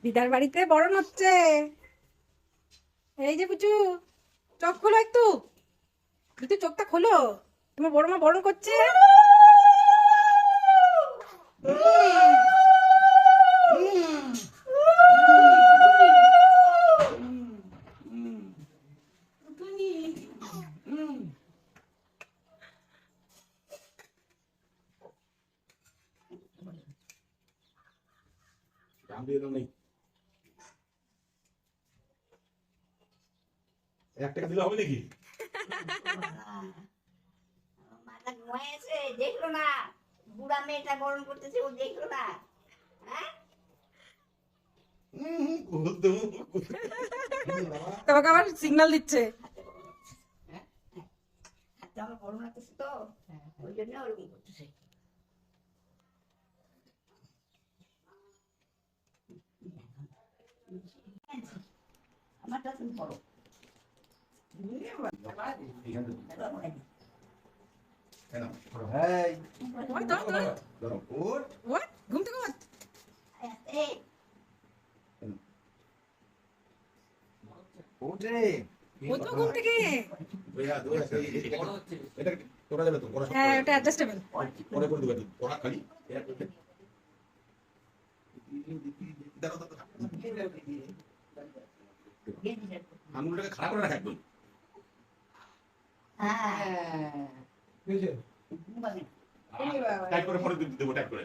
দিদার বাড়িতে বরণ হচ্ছে। এই যে পুচু, চোখ খোলো একটু, একটু চোখটা খোলো, তোমার বড় মা বরণ করছে। একটা দিলে হবে নাকি? মাথা ঘুমাইছে, দেখলো না বুড়া মেয়েটা বরণ করতেছে, ও দেখলো না। হ্যাঁ, তোমাকে আবার সিগন্যাল দিচ্ছে। হাতটা আমার বরণ লাগতেছে তো, ওই জন্য ওরকম করতেছে। আমারটা তুমি করো। ঘুম থেকে ওঠ। ওঠো ঘুম থেকে। হ্যাঁ, ওটা অ্যাডজাস্টেবল। আঙুলটাকে খারাপ করে রাখা একদম। হ্যাঁ, টাইট করে পরে দেবো, টাইট করে।